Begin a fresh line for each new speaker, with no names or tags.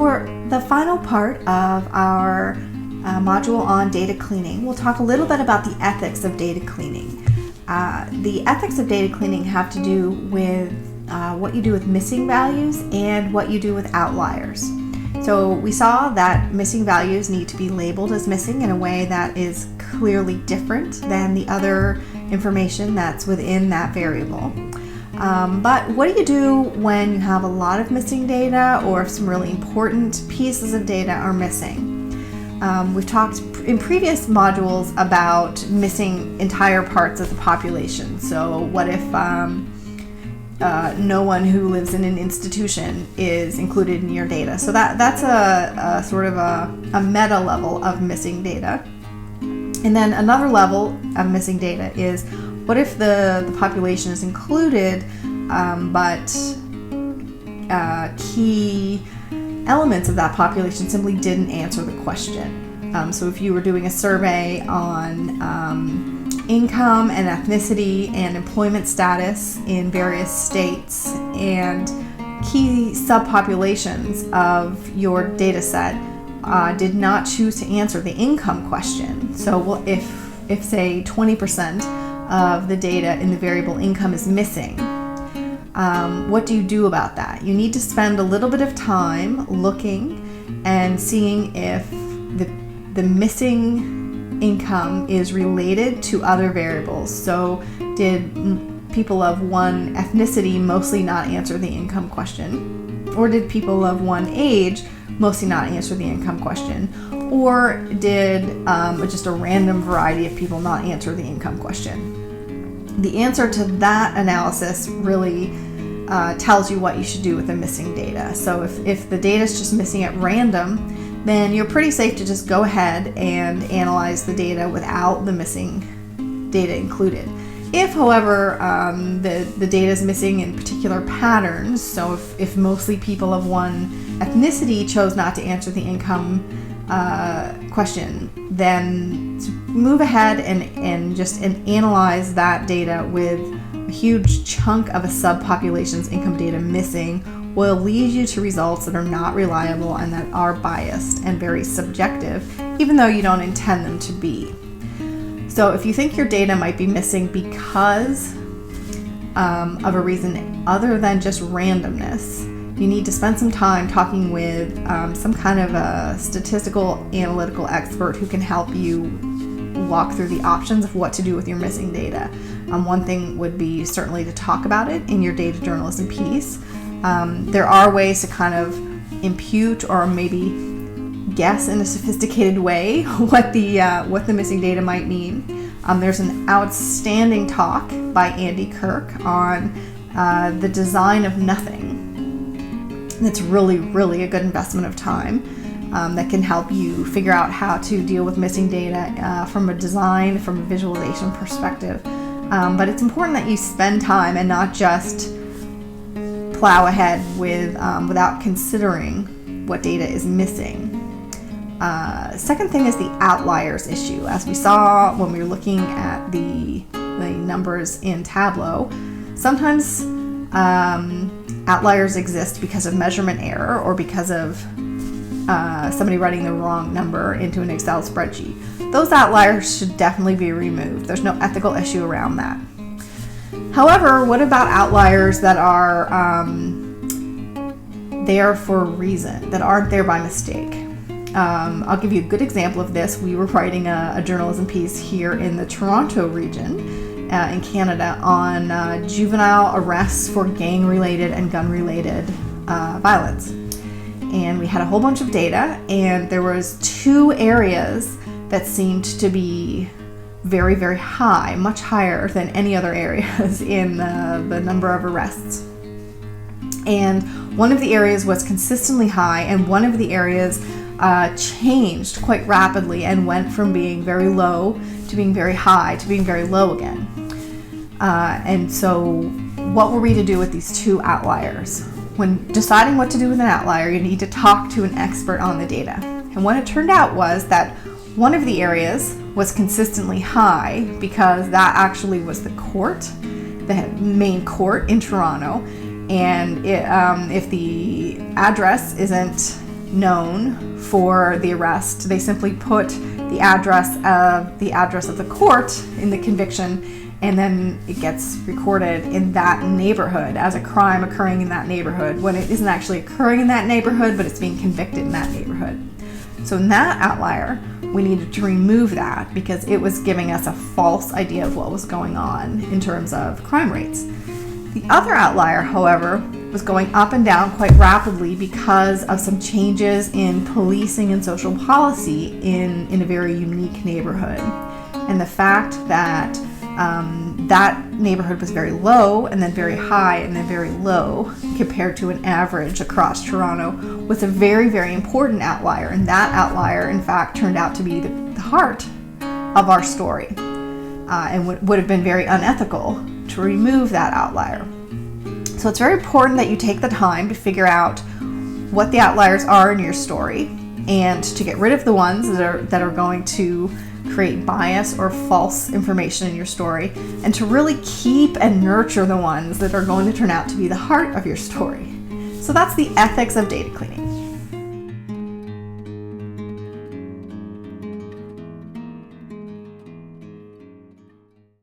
for the final part of our module on data cleaning, we'll talk a little bit about the ethics of data cleaning. The ethics of data cleaning have to do with what you do with missing values and what you do with outliers. So we saw that missing values need to be labeled as missing in a way that is clearly different than the other information that's within that variable. But what do you do when you have a lot of missing data or if some really important pieces of data are missing? We've talked in previous modules about missing entire parts of the population. So what if no one who lives in an institution is included in your data? So that's a sort of a meta level of missing data. And then another level of missing data is, what if the population is included, but key elements of that population simply didn't answer the question? So if you were doing a survey on income and ethnicity and employment status in various states, and key subpopulations of your data set did not choose to answer the income question. So if say 20% of the data in the variable income is missing, what do you do about that? You need to spend a little bit of time looking and seeing if the missing income is related to other variables. So did people of one ethnicity mostly not answer the income question? Or did people of one age mostly not answer the income question? Or did just a random variety of people not answer the income question? The answer to that analysis really tells you what you should do with the missing data. So if the data is just missing at random, then you're pretty safe to just go ahead and analyze the data without the missing data included. If, however, the data is missing in particular patterns, so if mostly people of one ethnicity chose not to answer the income question, then move ahead and analyze that data with a huge chunk of a subpopulation's income data missing will lead you to results that are not reliable and that are biased and very subjective, even though you don't intend them to be. So if you think your data might be missing because of a reason other than just randomness, you need to spend some time talking with some kind of a statistical analytical expert who can help you walk through the options of what to do with your missing data. One thing would be certainly to talk about it in your data journalism piece. There are ways to kind of impute or maybe guess in a sophisticated way what the missing data might mean. There's an outstanding talk by Andy Kirk on the design of nothing. It's really, really a good investment of time that can help you figure out how to deal with missing data from a design, from a visualization perspective. But it's important that you spend time and not just plow ahead with without considering what data is missing. Second thing is the outliers issue. As we saw when we were looking at the numbers in Tableau, sometimes outliers exist because of measurement error or because of somebody writing the wrong number into an Excel spreadsheet. Those outliers should definitely be removed. There's no ethical issue around that. However, what about outliers that are there for a reason, that aren't there by mistake? I'll give you a good example of this. We were writing a journalism piece here in the Toronto region in Canada on juvenile arrests for gang-related and gun-related violence. And we had a whole bunch of data, and there was 2 areas that seemed to be very, very high, much higher than any other areas in the number of arrests. And one of the areas was consistently high, and one of the areas changed quite rapidly and went from being very low to being very high to being very low again. And so what were we to do with these 2 outliers? When deciding what to do with an outlier, you need to talk to an expert on the data. And what it turned out was that one of the areas was consistently high because that actually was the court, the main court in Toronto. And if the address isn't known for the arrest. They simply put the address of the court in the conviction, and then it gets recorded in that neighborhood as a crime occurring in that neighborhood when it isn't actually occurring in that neighborhood, but it's being convicted in that neighborhood. So in that outlier, we needed to remove that because it was giving us a false idea of what was going on in terms of crime rates. The other outlier, however, was going up and down quite rapidly because of some changes in policing and social policy in a very unique neighborhood. And the fact that that neighborhood was very low and then very high and then very low compared to an average across Toronto was a very, very important outlier. And that outlier, in fact, turned out to be the heart of our story, and would have been very unethical to remove that outlier. So it's very important that you take the time to figure out what the outliers are in your story and to get rid of the ones that are going to create bias or false information in your story, and to really keep and nurture the ones that are going to turn out to be the heart of your story. So that's the ethics of data cleaning.